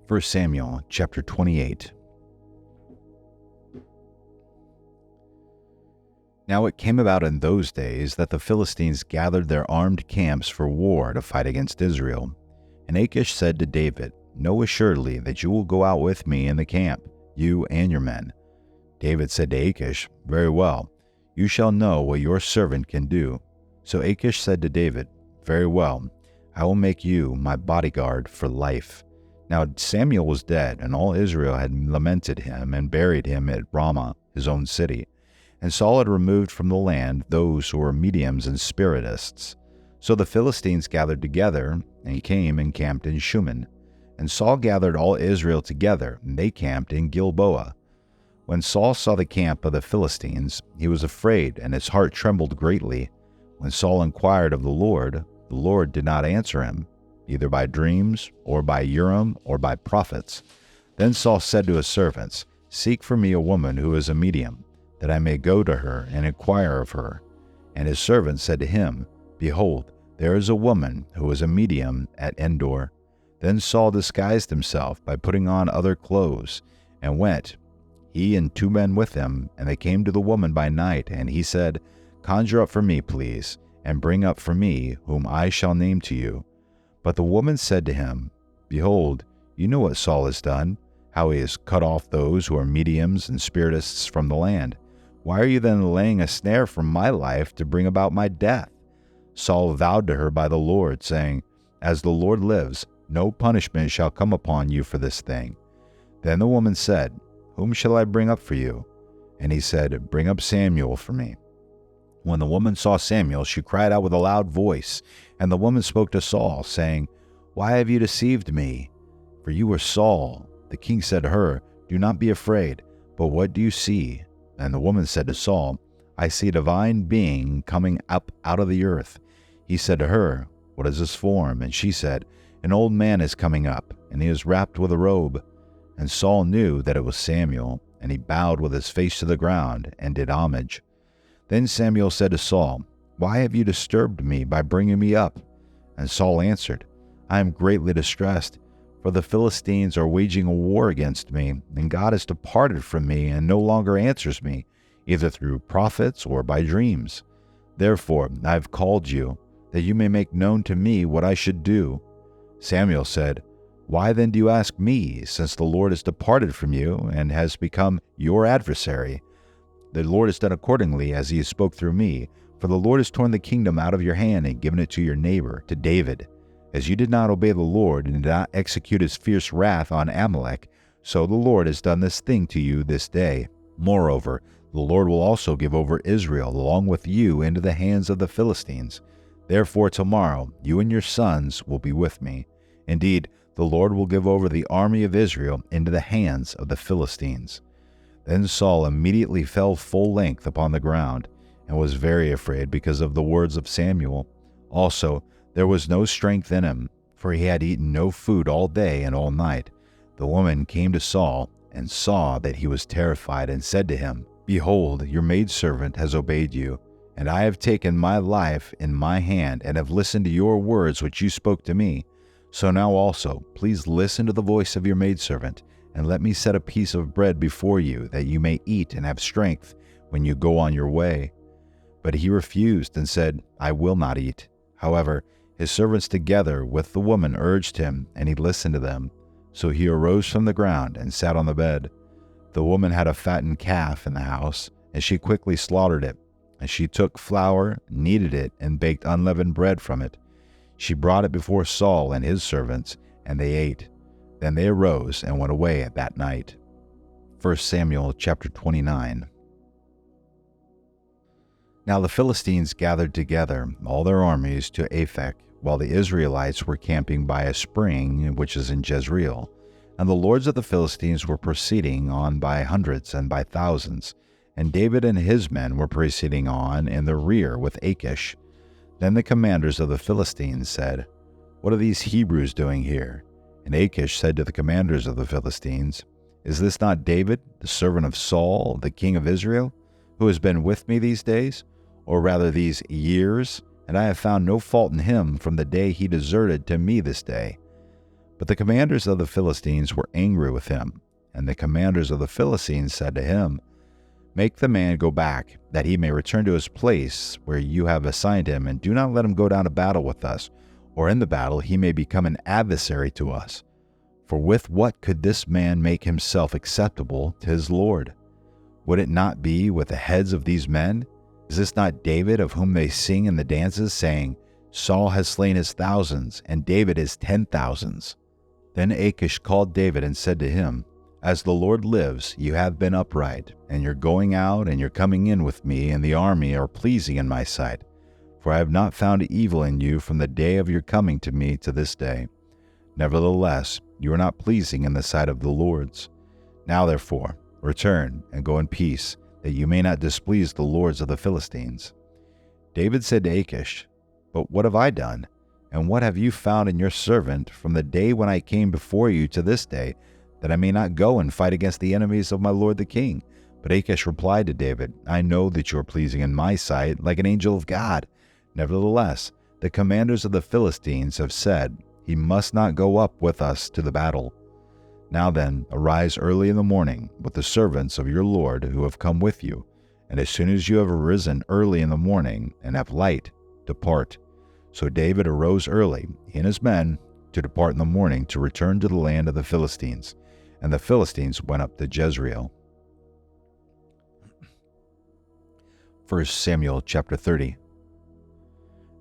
1 Samuel chapter 28. Now it came about in those days that the Philistines gathered their armed camps for war to fight against Israel. And Achish said to David, "Know assuredly that you will go out with me in the camp, you and your men." David said to Achish, "Very well, you shall know what your servant can do." So Achish said to David, "Very well, I will make you my bodyguard for life." Now Samuel was dead, and all Israel had lamented him and buried him at Ramah, his own city. And Saul had removed from the land those who were mediums and spiritists. So the Philistines gathered together and came and camped in Shunem. And Saul gathered all Israel together, and they camped in Gilboa. When Saul saw the camp of the Philistines, he was afraid, and his heart trembled greatly. When Saul inquired of the Lord did not answer him, either by dreams, or by Urim, or by prophets. Then Saul said to his servants, "Seek for me a woman who is a medium, that I may go to her and inquire of her." And his servants said to him, "Behold, there is a woman who is a medium at Endor." Then Saul disguised himself by putting on other clothes, and went, he and 2 men with him, and they came to the woman by night, and he said, "Conjure up for me, please, and bring up for me whom I shall name to you." But the woman said to him, "Behold, you know what Saul has done, how he has cut off those who are mediums and spiritists from the land. Why are you then laying a snare for my life to bring about my death?" Saul vowed to her by the Lord, saying, "As the Lord lives, no punishment shall come upon you for this thing." Then the woman said, "Whom shall I bring up for you?" And he said, "Bring up Samuel for me." When the woman saw Samuel, she cried out with a loud voice. And the woman spoke to Saul, saying, "Why have you deceived me? For you are Saul." The king said to her, "Do not be afraid, but what do you see?" And the woman said to Saul, "I see a divine being coming up out of the earth." He said to her, "What is his form?" And she said, "An old man is coming up, and he is wrapped with a robe." And Saul knew that it was Samuel, and he bowed with his face to the ground, and did homage. Then Samuel said to Saul, "Why have you disturbed me by bringing me up?" And Saul answered, "I am greatly distressed, for the Philistines are waging a war against me, and God has departed from me and no longer answers me, either through prophets or by dreams. Therefore I have called you, that you may make known to me what I should do." Samuel said, "Why then do you ask me, since the Lord has departed from you and has become your adversary? The Lord has done accordingly as he spoke through me, for the Lord has torn the kingdom out of your hand and given it to your neighbor, to David. As you did not obey the Lord and did not execute his fierce wrath on Amalek, so the Lord has done this thing to you this day. Moreover, the Lord will also give over Israel along with you into the hands of the Philistines. Therefore tomorrow you and your sons will be with me. Indeed, the Lord will give over the army of Israel into the hands of the Philistines." Then Saul immediately fell full length upon the ground, and was very afraid because of the words of Samuel. Also, there was no strength in him, for he had eaten no food all day and all night. The woman came to Saul, and saw that he was terrified, and said to him, "Behold, your maidservant has obeyed you, and I have taken my life in my hand, and have listened to your words which you spoke to me. So now also, please listen to the voice of your maidservant, and let me set a piece of bread before you, that you may eat and have strength when you go on your way." But he refused and said, "I will not eat." However, his servants together with the woman urged him, and he listened to them. So he arose from the ground and sat on the bed. The woman had a fattened calf in the house, and she quickly slaughtered it. And she took flour, kneaded it, and baked unleavened bread from it. She brought it before Saul and his servants, and they ate. Then they arose and went away that night. 1 Samuel chapter 29. Now the Philistines gathered together all their armies to Aphek, while the Israelites were camping by a spring which is in Jezreel. And the lords of the Philistines were proceeding on by hundreds and by thousands, and David and his men were proceeding on in the rear with Achish. Then the commanders of the Philistines said, "What are these Hebrews doing here?" And Achish said to the commanders of the Philistines, "Is this not David, the servant of Saul, the king of Israel, who has been with me these days, or rather these years? And I have found no fault in him from the day he deserted to me this day." But the commanders of the Philistines were angry with him, and the commanders of the Philistines said to him, "Make the man go back, that he may return to his place where you have assigned him, and do not let him go down to battle with us, or in the battle he may become an adversary to us. For with what could this man make himself acceptable to his Lord? Would it not be with the heads of these men? Is this not David, of whom they sing in the dances, saying, Saul has slain his thousands, and David his 10,000s? Then Achish called David and said to him, As the Lord lives, you have been upright, and your going out and your coming in with me and the army are pleasing in my sight. For I have not found evil in you from the day of your coming to me to this day. Nevertheless, you are not pleasing in the sight of the Lord's. Now therefore, return and go in peace, that you may not displease the lords of the Philistines." David said to Achish, "But what have I done? And what have you found in your servant from the day when I came before you to this day, that I may not go and fight against the enemies of my lord the king?" But Achish replied to David, "I know that you are pleasing in my sight, like an angel of God. Nevertheless, the commanders of the Philistines have said, He must not go up with us to the battle. Now then, arise early in the morning with the servants of your lord who have come with you, and as soon as you have arisen early in the morning and have light, depart." So David arose early, he and his men, to depart in the morning to return to the land of the Philistines. And the Philistines went up to Jezreel. 1 Samuel chapter 30.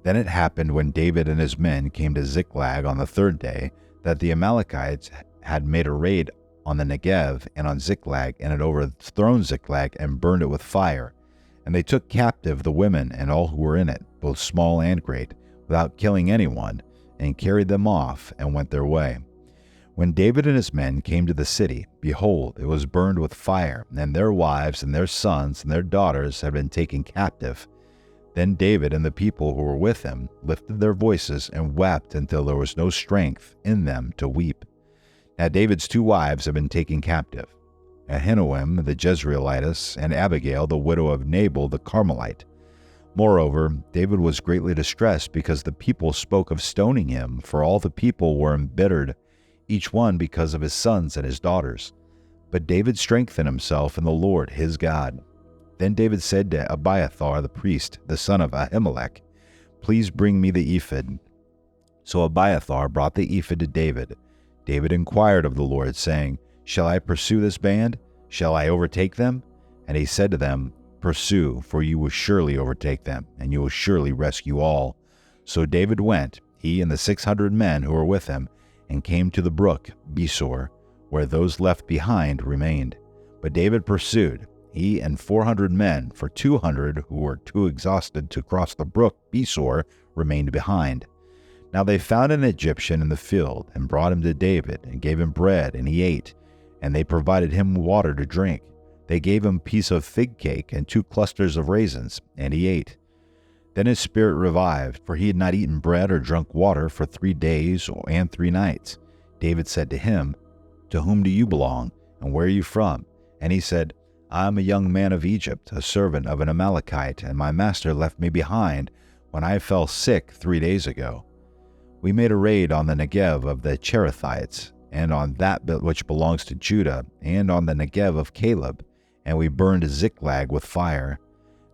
Then it happened when David and his men came to Ziklag on the third day, that the Amalekites had made a raid on the Negev and on Ziklag, and had overthrown Ziklag and burned it with fire. And they took captive the women and all who were in it, both small and great, without killing anyone, and carried them off and went their way. When David and his men came to the city, behold, it was burned with fire, and their wives and their sons and their daughters had been taken captive. Then David and the people who were with him lifted their voices and wept until there was no strength in them to weep. Now David's 2 wives had been taken captive, Ahinoam the Jezreelitess, and Abigail the widow of Nabal the Carmelite. Moreover, David was greatly distressed because the people spoke of stoning him, for all the people were embittered, each one because of his sons and his daughters. But David strengthened himself in the Lord his God. Then David said to Abiathar the priest, the son of Ahimelech, "Please bring me the ephod." So Abiathar brought the ephod to David. David inquired of the Lord, saying, "Shall I pursue this band? Shall I overtake them?" And he said to them, "Pursue, for you will surely overtake them, and you will surely rescue all." So David went, he and the 600 men who were with him, and came to the brook Besor, where those left behind remained. But David pursued, he and 400 men, for 200 who were too exhausted to cross the brook Besor remained behind. Now they found an Egyptian in the field, and brought him to David, and gave him bread, and he ate, and they provided him water to drink. They gave him a piece of fig cake and 2 clusters of raisins, and he ate. Then his spirit revived, for he had not eaten bread or drunk water for 3 days and 3 nights. David said to him, "To whom do you belong, and where are you from?" And he said, "I am a young man of Egypt, a servant of an Amalekite, and my master left me behind when I fell sick 3 days ago. We made a raid on the Negev of the Cherethites, and on that which belongs to Judah, and on the Negev of Caleb, and we burned Ziklag with fire."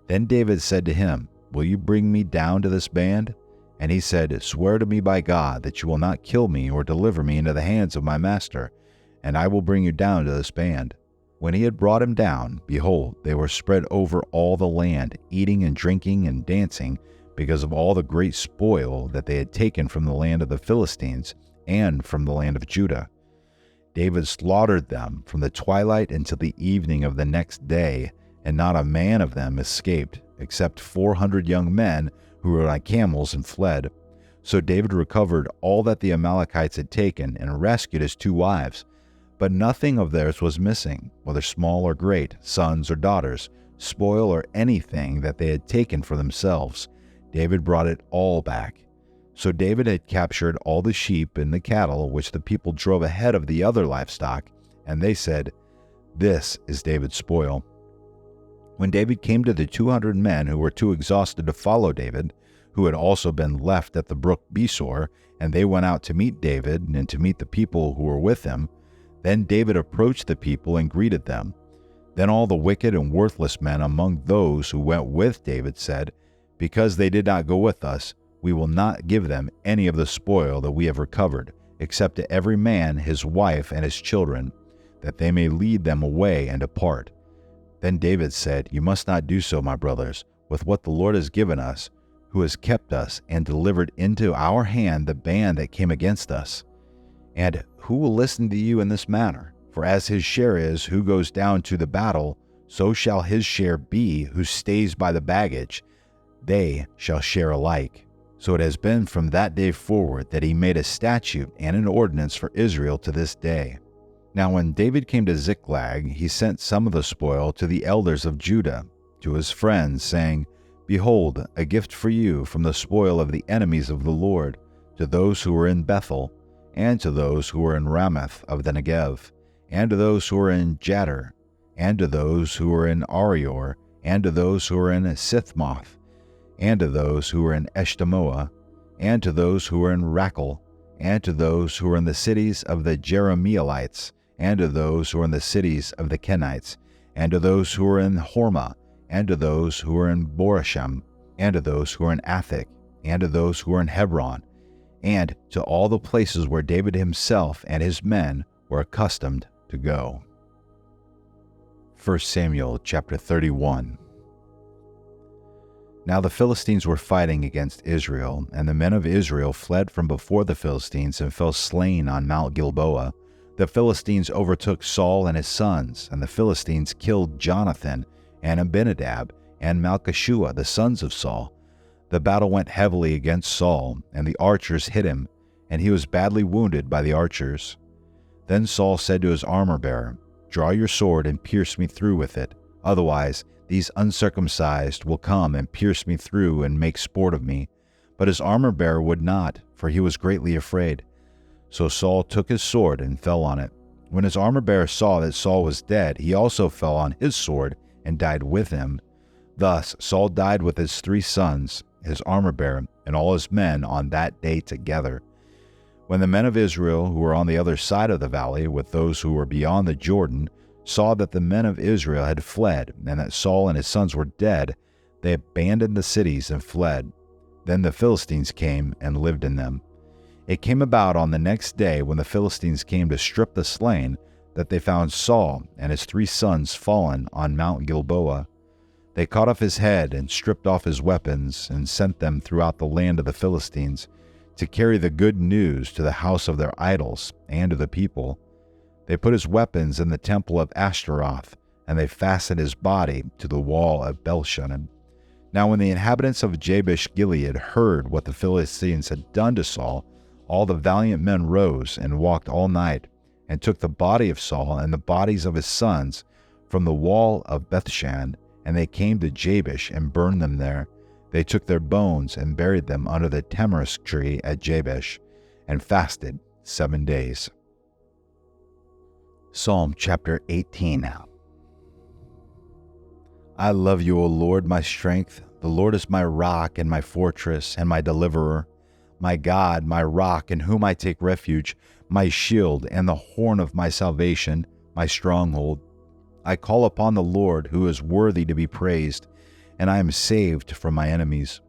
Then David said to him, "Will you bring me down to this band?" And he said, "Swear to me by God that you will not kill me or deliver me into the hands of my master, and I will bring you down to this band." When he had brought him down, behold, they were spread over all the land, eating and drinking and dancing, because of all the great spoil that they had taken from the land of the Philistines and from the land of Judah. David slaughtered them from the twilight until the evening of the next day, and not a man of them escaped, except 400 young men who were on camels and fled. So David recovered all that the Amalekites had taken and rescued his 2 wives. But nothing of theirs was missing, whether small or great, sons or daughters, spoil or anything that they had taken for themselves. David brought it all back. So David had captured all the sheep and the cattle which the people drove ahead of the other livestock, and they said, "This is David's spoil." When David came to the 200 men who were too exhausted to follow David, who had also been left at the brook Besor, and they went out to meet David and to meet the people who were with him. Then David approached the people and greeted them. Then all the wicked and worthless men among those who went with David said, "Because they did not go with us, we will not give them any of the spoil that we have recovered, except to every man his wife and his children, that they may lead them away and depart." Then David said, "You must not do so, my brothers, with what the Lord has given us, who has kept us and delivered into our hand the band that came against us. And who will listen to you in this matter? For as his share is who goes down to the battle, so shall his share be who stays by the baggage. They shall share alike." So it has been from that day forward that he made a statute and an ordinance for Israel to this day. Now when David came to Ziklag, he sent some of the spoil to the elders of Judah, to his friends, saying, "Behold, a gift for you from the spoil of the enemies of the Lord, to those who were in Bethel, and to those who were in Ramoth of the Negev, and to those who were in Jattir, and to those who were in Arior, and to those who were in Sithmoth, and to those who were in Eshtemoa, and to those who were in Rakel, and to those who were in the cities of the Jerahmeelites, and to those who were in the cities of the Kenites, and to those who were in Hormah, and to those who were in Borasham, and to those who were in Athik, and to those who were in Hebron, and to all the places where David himself and his men were accustomed to go." 1 Samuel chapter 31. Now the Philistines were fighting against Israel, and the men of Israel fled from before the Philistines and fell slain on Mount Gilboa. The Philistines overtook Saul and his sons, and the Philistines killed Jonathan and Abinadab and Malchishua, the sons of Saul. The battle went heavily against Saul, and the archers hit him, and he was badly wounded by the archers. Then Saul said to his armor-bearer, "Draw your sword and pierce me through with it. Otherwise, these uncircumcised will come and pierce me through and make sport of me." But his armor-bearer would not, for he was greatly afraid. So Saul took his sword and fell on it. When his armor-bearer saw that Saul was dead, he also fell on his sword and died with him. Thus Saul died with his 3 sons, his armor-bearer, and all his men on that day together. When the men of Israel who were on the other side of the valley, with those who were beyond the Jordan, saw that the men of Israel had fled, and that Saul and his sons were dead, they abandoned the cities and fled. Then the Philistines came and lived in them. It came about on the next day, when the Philistines came to strip the slain, that they found Saul and his 3 sons fallen on Mount Gilboa. They cut off his head and stripped off his weapons, and sent them throughout the land of the Philistines, to carry the good news to the house of their idols and to the people. They put his weapons in the temple of Ashtaroth, and they fastened his body to the wall of Belshanim. Now when the inhabitants of Jabesh Gilead heard what the Philistines had done to Saul, all the valiant men rose and walked all night, and took the body of Saul and the bodies of his sons from the wall of Bethshan, and they came to Jabesh and burned them there. They took their bones and buried them under the tamarisk tree at Jabesh, and fasted 7 days. Psalm chapter 18. I love you, O Lord, my strength. The Lord is my rock and my fortress and my deliverer, my God, my rock, in whom I take refuge, my shield and the horn of my salvation, my stronghold. I call upon the Lord, who is worthy to be praised, and I am saved from my enemies.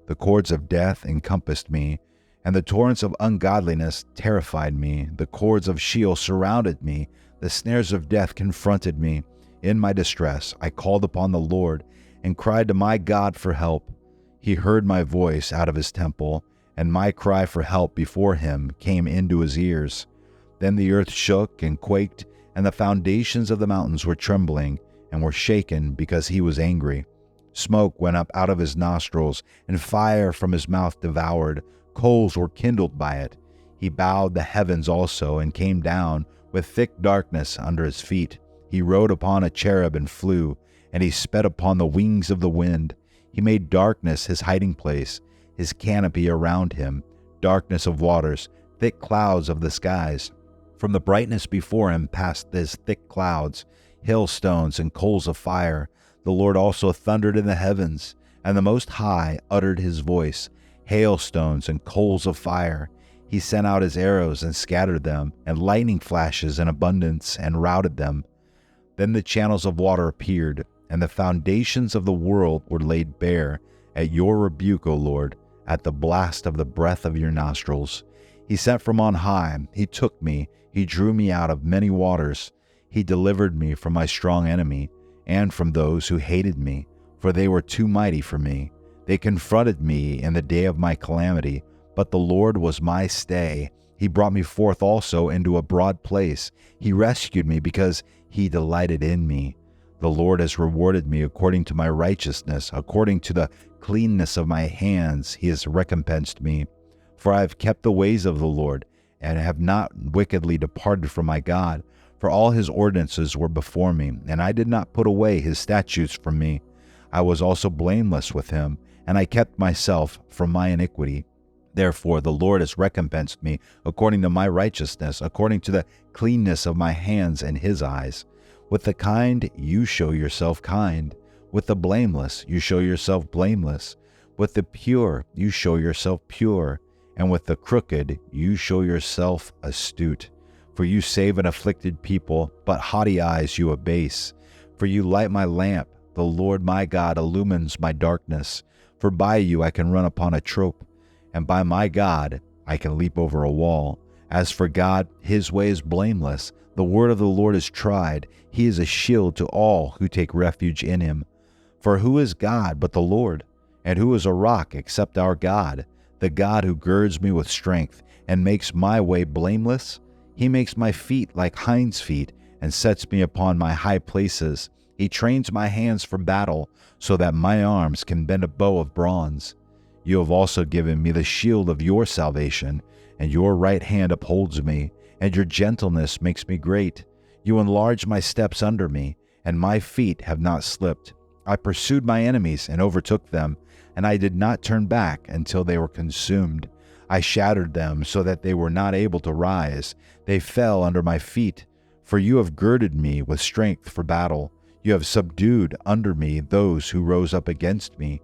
The cords of death encompassed me, and the torrents of ungodliness terrified me. The cords of Sheol surrounded me. The snares of death confronted me. In my distress I called upon the Lord, and cried to my God for help. He heard my voice out of his temple, and my cry for help before him came into his ears. Then the earth shook and quaked, and the foundations of the mountains were trembling and were shaken because he was angry. Smoke went up out of his nostrils, and fire from his mouth devoured. Coals were kindled by it. He bowed the heavens also, and came down with thick darkness under his feet. He rode upon a cherub and flew, and he sped upon the wings of the wind. He made darkness his hiding place, his canopy around him, darkness of waters, thick clouds of the skies. From the brightness before him passed his thick clouds, hailstones and coals of fire. The Lord also thundered in the heavens, And the Most High uttered his voice, hailstones and coals of fire. He sent out his arrows and scattered them, and lightning flashes in abundance and routed them. Then the channels of water appeared, and the foundations of the world were laid bare at your rebuke, O Lord, at the blast of the breath of your nostrils. He sent from on high, he took me, he drew me out of many waters. He delivered me from my strong enemy, and from those who hated me, for they were too mighty for me. They confronted me in the day of my calamity, but the Lord was my stay. He brought me forth also into a broad place. He rescued me because he delighted in me. The Lord has rewarded me according to my righteousness, according to the cleanness of my hands he has recompensed me. For I have kept the ways of the Lord, and have not wickedly departed from my God. For all his ordinances were before me, and I did not put away his statutes from me. I was also blameless with him, and I kept myself from my iniquity. Therefore the Lord has recompensed me according to my righteousness, according to the cleanness of my hands in his eyes. With the kind you show yourself kind. With the blameless you show yourself blameless. With the pure you show yourself pure. And with the crooked you show yourself astute. For you save an afflicted people, but haughty eyes you abase. For you light my lamp, the Lord my God illumines my darkness. For by you I can run upon a troop, and by my God I can leap over a wall. As for God, his way is blameless. The word of the Lord is tried. He is a shield to all who take refuge in him. For who is God but the Lord? And who is a rock except our God? The God who girds me with strength and makes my way blameless. He makes my feet like hinds' feet and sets me upon my high places. He trains my hands for battle so that my arms can bend a bow of bronze. You have also given me the shield of your salvation, and your right hand upholds me, and your gentleness makes me great. You enlarge my steps under me, and my feet have not slipped. I pursued my enemies and overtook them, and I did not turn back until they were consumed. I shattered them so that they were not able to rise. They fell under my feet. For you have girded me with strength for battle. You have subdued under me those who rose up against me.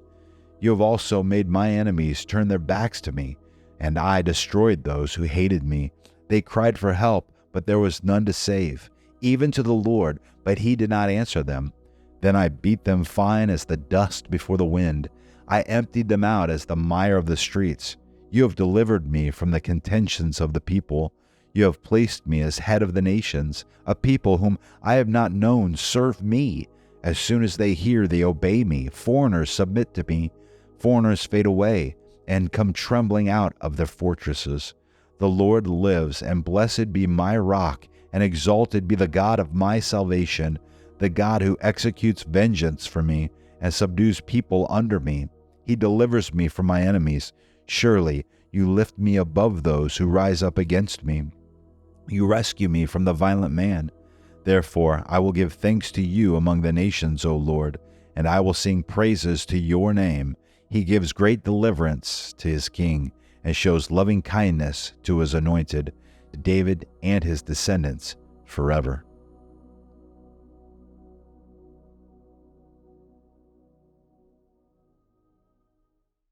You have also made my enemies turn their backs to me, and I destroyed those who hated me. They cried for help, but there was none to save, even to the Lord, but he did not answer them. Then I beat them fine as the dust before the wind. I emptied them out as the mire of the streets. You have delivered me from the contentions of the people. You have placed me as head of the nations. A people whom I have not known serve me. As soon as they hear, they obey me. Foreigners submit to me. Foreigners fade away and come trembling out of their fortresses. The Lord lives, and blessed be my rock, and exalted be the God of my salvation, the God who executes vengeance for me and subdues people under me. He delivers me from my enemies. Surely you lift me above those who rise up against me. You rescue me from the violent man. Therefore I will give thanks to you among the nations, O Lord, and I will sing praises to your name. He gives great deliverance to his king, and shows loving kindness to his anointed, to David and his descendants forever.